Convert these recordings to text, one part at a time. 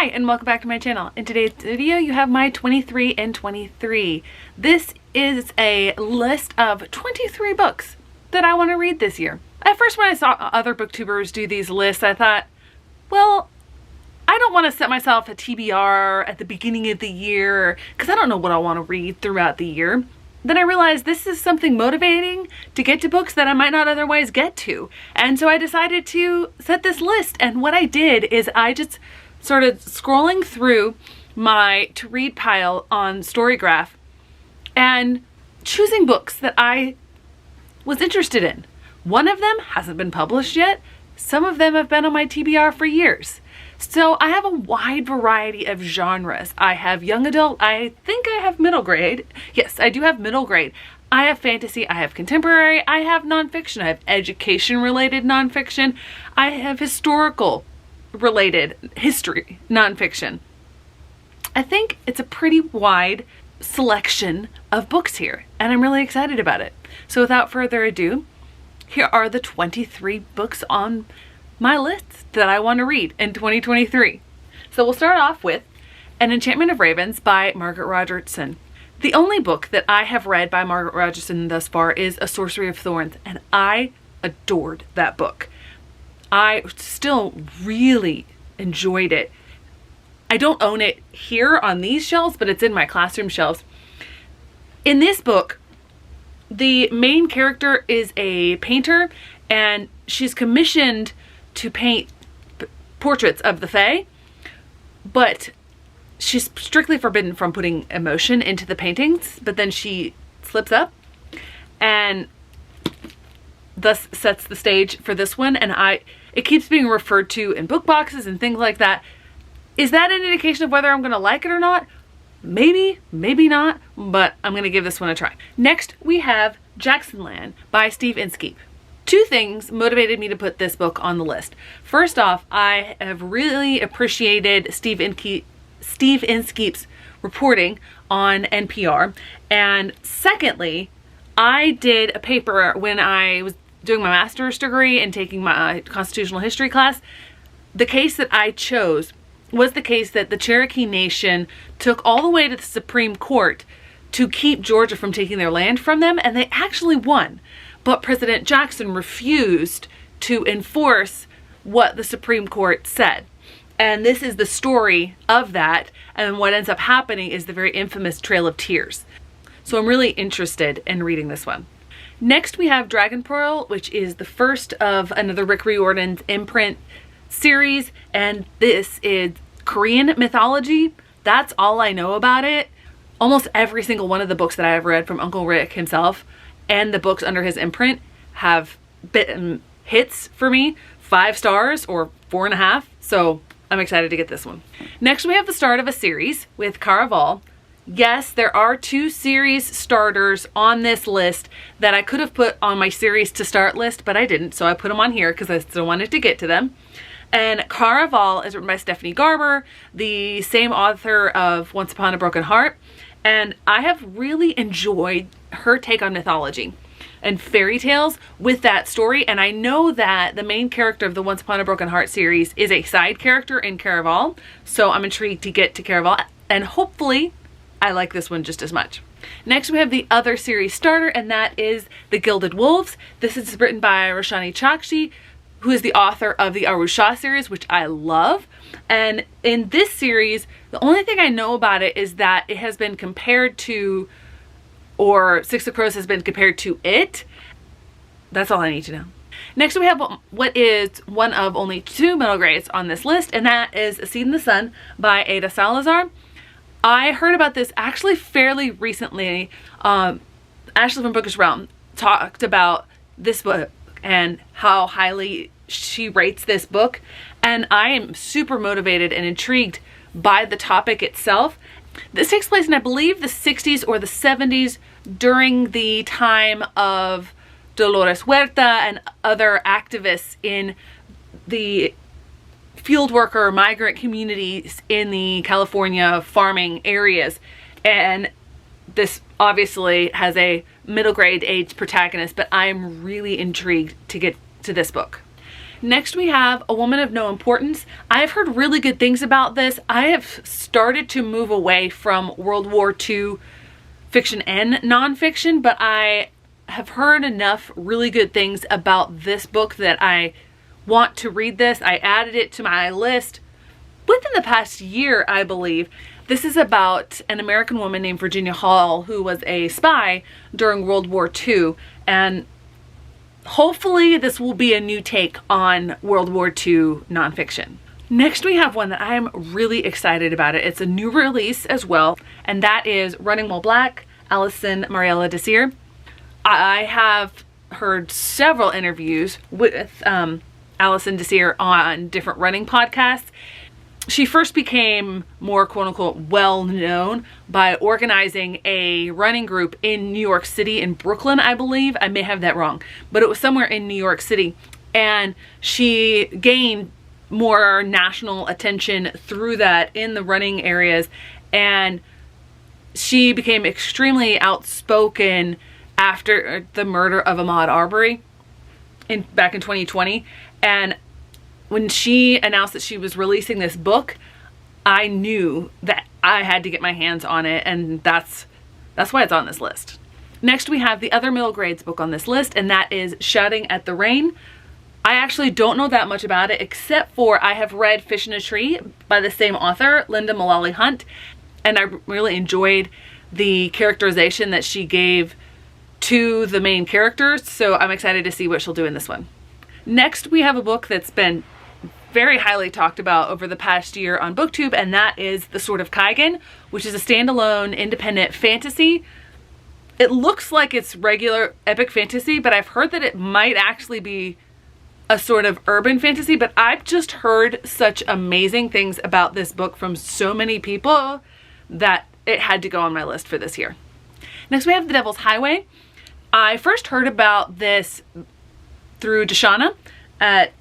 Hi and welcome back to my channel. In today's video you have my 23 and 23. This is a list of 23 books that I want to read this year. At first when I saw other booktubers do these lists, I thought, well, I don't want to set myself a TBR at the beginning of the year because I don't know what I want to read throughout the year. Then I realized this is something motivating to get to books that I might not otherwise get to. And so I decided to set this list. And what I did is I just started scrolling through my to read pile on Storygraph and choosing books that I was interested in. One of them hasn't been published yet. Some of them have been on my TBR for years. So I have a wide variety of genres. I have young adult, I think I have middle grade. Yes, I do have middle grade. I have fantasy, I have contemporary, I have nonfiction, I have education related nonfiction, I have historical related history nonfiction. I think it's a pretty wide selection of books here and I'm really excited about it. So without further ado, here are the 23 books on my list that I want to read in 2023. So we'll start off with An Enchantment of Ravens by Margaret Rogerson. The only book that I have read by Margaret Rogerson thus far is A Sorcery of Thorns, and I adored that book. I still really enjoyed it. I don't own it here on these shelves, but it's in my classroom shelves. In this book, the main character is a painter and she's commissioned to paint portraits of the Fae, but she's strictly forbidden from putting emotion into the paintings, but then she slips up and thus sets the stage for this one. And it keeps being referred to in book boxes and things like that. Is that an indication of whether I'm going to like it or not? Maybe, maybe not, but I'm going to give this one a try. Next, we have Jacksonland by Steve Inskeep. Two things motivated me to put this book on the list. First off, I have really appreciated Steve Inskeep's reporting on NPR. And secondly, I did a paper when I was doing my master's degree and taking my constitutional history class. The case that I chose was the case that the Cherokee Nation took all the way to the Supreme Court to keep Georgia from taking their land from them, and they actually won. But President Jackson refused to enforce what the Supreme Court said. And this is the story of that, and what ends up happening is the very infamous Trail of Tears. So I'm really interested in reading this one. Next we have Dragon Pearl, which is the first of another Rick Riordan's imprint series, and this is Korean mythology. That's all I know about it. Almost every single one of the books that I have read from Uncle Rick himself and the books under his imprint have been hits for me. 5 stars or 4.5. So I'm excited to get this one. Next we have the start of a series with Caraval. Yes, there are 2 series starters on this list that I could have put on my series to start list, but I didn't. So I put them on here because I still wanted to get to them. And Caraval is written by Stephanie Garber, the same author of Once Upon a Broken Heart. And I have really enjoyed her take on mythology and fairy tales with that story. And I know that the main character of the Once Upon a Broken Heart series is a side character in Caraval. So I'm intrigued to get to Caraval, and hopefully I like this one just as much. Next we have the other series starter, and that is The Gilded Wolves. This is written by Roshani Chokshi, who is the author of the Arusha series, which I love. And in this series, the only thing I know about it is that it has been compared to, or Six of Crows has been compared to it. That's all I need to know. Next we have what is one of only 2 middle grades on this list, and that is A Seed in the Sun by Ada Salazar. I heard about this actually fairly recently. Ashley from Bookish Realm talked about this book and how highly she rates this book, and I am super motivated and intrigued by the topic itself. This takes place in, I believe, the 60s or the 70s during the time of Dolores Huerta and other activists in the field worker migrant communities in the California farming areas. And this obviously has a middle grade age protagonist, but I am really intrigued to get to this book. Next we have A Woman of No Importance. I've heard really good things about this. I have started to move away from World War II fiction and nonfiction, but I have heard enough really good things about this book that I want to read this. I added it to my list within the past year, I believe. This is about an American woman named Virginia Hall who was a spy during World War II, and hopefully this will be a new take on World War II nonfiction. Next we have one that I'm really excited about. It's a new release as well, and that is Running While Black, Alison Mariella Desir. I have heard several interviews with Alison Desir on different running podcasts. She first became more quote-unquote well-known by organizing a running group in New York City, in Brooklyn, I believe. I may have that wrong, but it was somewhere in New York City. And she gained more national attention through that in the running areas. And she became extremely outspoken after the murder of Ahmaud Arbery back in 2020. And when she announced that she was releasing this book, I knew that I had to get my hands on it, and that's why it's on this list. Next we have the other middle grades book on this list, and that is Shouting at the Rain. I actually don't know that much about it, except for I have read Fish in a Tree by the same author, Linda Mullally Hunt, and I really enjoyed the characterization that she gave to the main characters, so I'm excited to see what she'll do in this one. Next we have a book that's been very highly talked about over the past year on BookTube, and that is The Sword of Kaigen, which is a standalone independent fantasy. It looks like it's regular epic fantasy, but I've heard that it might actually be a sort of urban fantasy, but I've just heard such amazing things about this book from so many people that it had to go on my list for this year. Next we have The Devil's Highway. I first heard about this through Deshauna at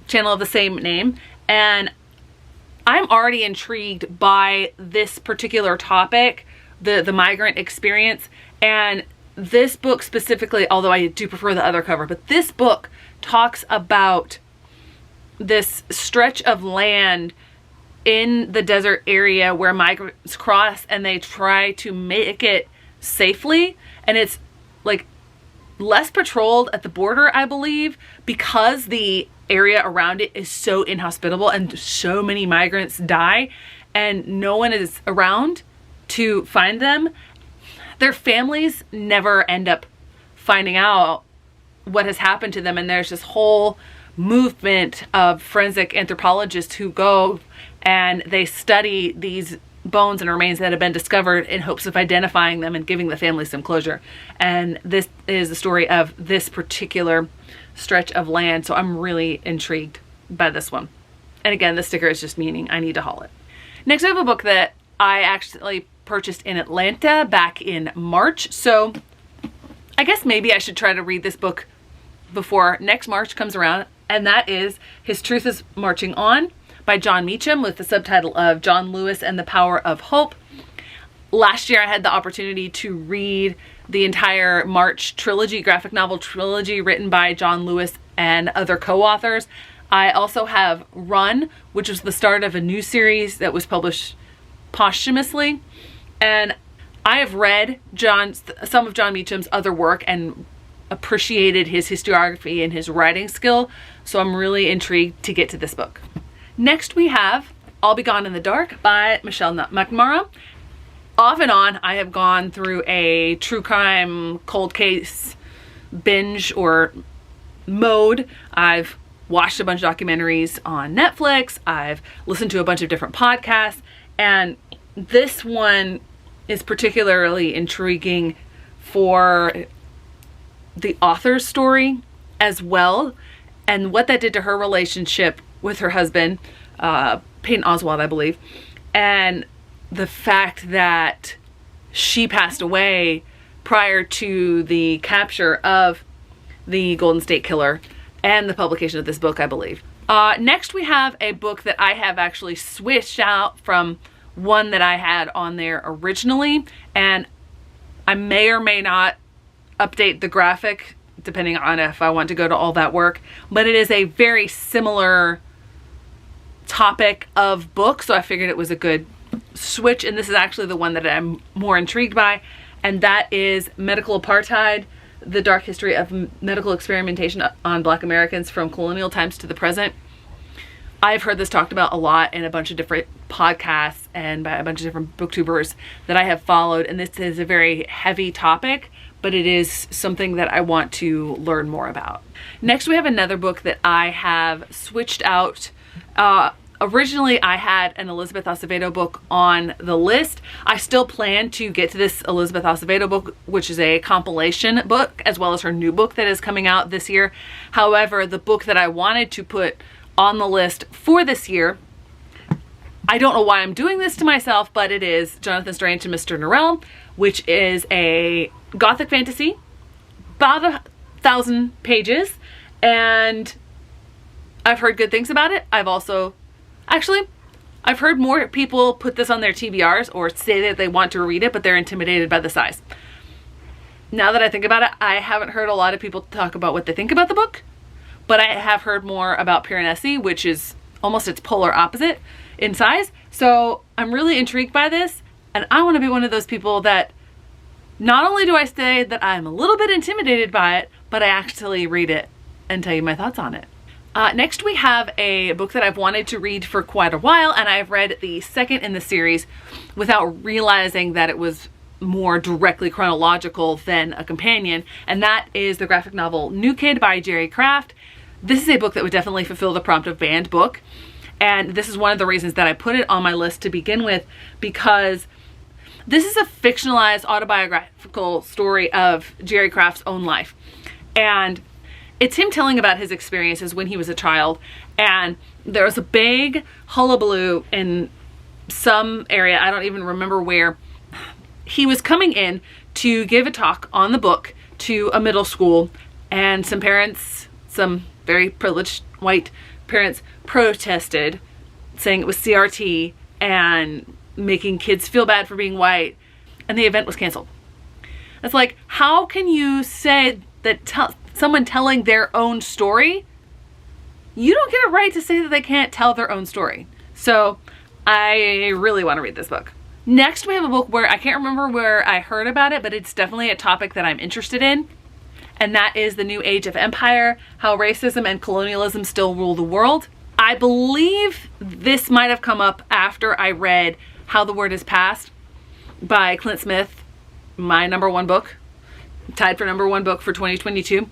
channel of the same name, and I'm already intrigued by this particular topic, the migrant experience, and this book specifically, although I do prefer the other cover, but this book talks about this stretch of land in the desert area where migrants cross and they try to make it safely, and it's like less patrolled at the border, I believe, because the area around it is so inhospitable and so many migrants die and no one is around to find them. Their families never end up finding out what has happened to them, and there's this whole movement of forensic anthropologists who go and they study these bones and remains that have been discovered in hopes of identifying them and giving the family some closure. And this is the story of this particular stretch of land, so I'm really intrigued by this one. And again, the sticker is just meaning I need to haul it. Next I have a book that I actually purchased in Atlanta back in March, so I guess maybe I should try to read this book before next March comes around, and that is His Truth is Marching On by Jon Meacham, with the subtitle of John Lewis and the Power of Hope. Last year I had the opportunity to read the entire March trilogy, graphic novel trilogy written by John Lewis and other co-authors. I also have Run, which was the start of a new series that was published posthumously. And I have read some of Jon Meacham's other work and appreciated his historiography and his writing skill, so I'm really intrigued to get to this book. Next we have I'll Be Gone in the Dark by Michelle McNamara. Off and on, I have gone through a true crime cold case binge or mode. I've watched a bunch of documentaries on Netflix. I've listened to a bunch of different podcasts, and this one is particularly intriguing for the author's story as well, and what that did to her relationship with her husband, Peyton Oswald, I believe, and the fact that she passed away prior to the capture of the Golden State Killer and the publication of this book, I believe. Next we have a book that I have actually switched out from one that I had on there originally, and I may or may not update the graphic depending on if I want to go to all that work. But it is a very similar topic of book, so I figured it was a good switch, and this is actually the one that I'm more intrigued by, and that is Medical Apartheid, The Dark History of Medical Experimentation on Black Americans from Colonial Times to the Present. I've heard this talked about a lot in a bunch of different podcasts and by a bunch of different booktubers that I have followed, and this is a very heavy topic, but it is something that I want to learn more about. Next, we have another book that I have switched out. Originally, I had an Elizabeth Acevedo book on the list. I still plan to get to this Elizabeth Acevedo book, which is a compilation book, as well as her new book that is coming out this year. However, the book that I wanted to put on the list for this year, I don't know why I'm doing this to myself, but it is Jonathan Strange and Mr. Norrell, which is a gothic fantasy, about 1,000 pages, and I've heard good things about it. I've heard more people put this on their TBRs or say that they want to read it, but they're intimidated by the size. Now that I think about it, I haven't heard a lot of people talk about what they think about the book, but I have heard more about Piranesi, which is almost its polar opposite in size. So I'm really intrigued by this, and I want to be one of those people that not only do I say that I'm a little bit intimidated by it, but I actually read it and tell you my thoughts on it. Next, we have a book that I've wanted to read for quite a while, and I've read the second in the series without realizing that it was more directly chronological than a companion, and that is the graphic novel New Kid by Jerry Craft. This is a book that would definitely fulfill the prompt of banned book, and this is one of the reasons that I put it on my list to begin with, because this is a fictionalized autobiographical story of Jerry Craft's own life, and it's him telling about his experiences when he was a child. And there was a big hullabaloo in some area, I don't even remember where. He was coming in to give a talk on the book to a middle school, and some parents, some very privileged white parents, protested, saying it was CRT and making kids feel bad for being white, and the event was canceled. It's like, how can you say that someone telling their own story, you don't get a right to say that they can't tell their own story? So I really want to read this book. Next, we have a book where I can't remember where I heard about it, but it's definitely a topic that I'm interested in, and that is The New Age of Empire, How Racism and Colonialism Still Rule the World. I believe this might have come up after I read How the Word Is Passed by Clint Smith, my #1 book, tied for #1 book for 2022.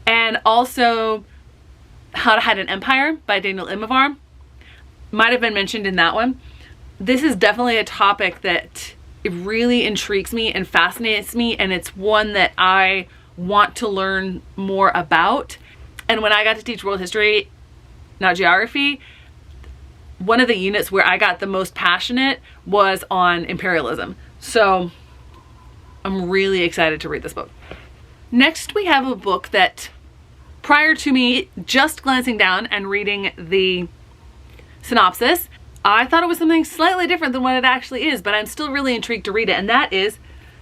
And also How to Hide an Empire by Daniel Immerwahr might have been mentioned in that one. This is definitely a topic that it really intrigues me and fascinates me, and it's one that I want to learn more about. And when I got to teach world history, not geography, one of the units where I got the most passionate was on imperialism. So I'm really excited to read this book. Next, we have a book that, prior to me just glancing down and reading the synopsis, I thought it was something slightly different than what it actually is, but I'm still really intrigued to read it, and that is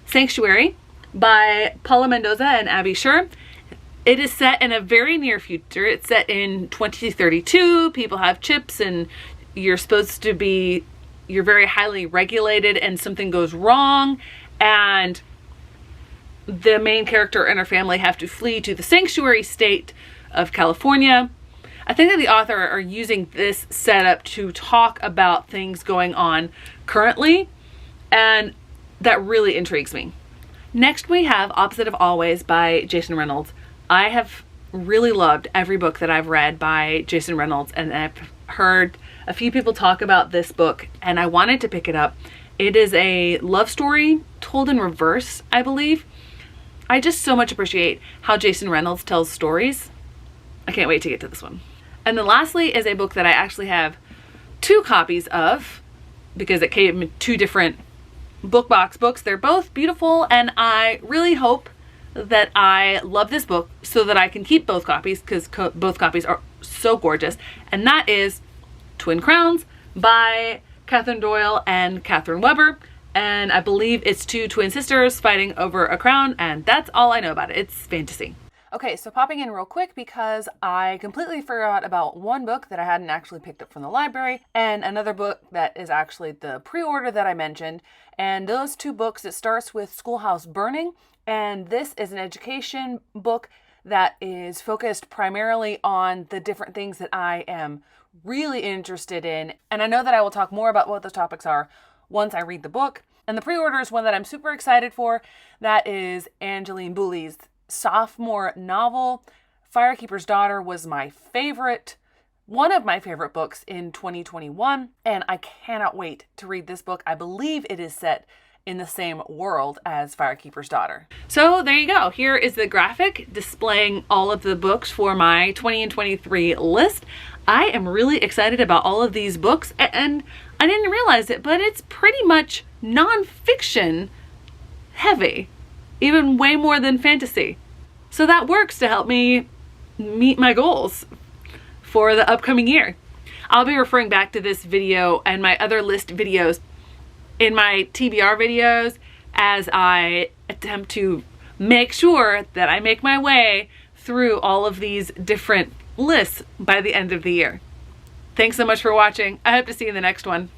Sanctuary by Paula Mendoza and Abby Sher. It is set in a very near future. It's set in 2032. People have chips, and you're very highly regulated, and something goes wrong, and the main character and her family have to flee to the sanctuary state of California. I think that the author are using this setup to talk about things going on currently, and that really intrigues me. Next, we have Opposite of Always by Jason Reynolds. I have really loved every book that I've read by Jason Reynolds, and I've heard a few people talk about this book, and I wanted to pick it up. It is a love story told in reverse, I believe. I just so much appreciate how Jason Reynolds tells stories. I can't wait to get to this one. And then lastly is a book that I actually have 2 copies of, because it came in 2 different book box books. They're both beautiful, and I really hope that I love this book so that I can keep both copies, because both copies are so gorgeous. And that is Twin Crowns by Catherine Doyle and Catherine Weber. And I believe it's 2 twin sisters fighting over a crown, and that's all I know about it. It's fantasy. Okay, so popping in real quick because I completely forgot about one book that I hadn't actually picked up from the library and another book that is actually the pre-order that I mentioned. And those two books, it starts with Schoolhouse Burning, and this is an education book that is focused primarily on the different things that I am really interested in. And I know that I will talk more about what those topics are once I read the book. And the pre-order is one that I'm super excited for. That is Angeline Boulley's sophomore novel. Firekeeper's Daughter was one of my favorite books in 2021, and I cannot wait to read this book. I believe it is set in the same world as Firekeeper's Daughter. So there you go. Here is the graphic displaying all of the books for my 20 and 23 list. I am really excited about all of these books, and I didn't realize it, but it's pretty much nonfiction heavy. Even way more than fantasy. So that works to help me meet my goals for the upcoming year. I'll be referring back to this video and my other list videos in my TBR videos as I attempt to make sure that I make my way through all of these different lists by the end of the year. Thanks so much for watching. I hope to see you in the next one.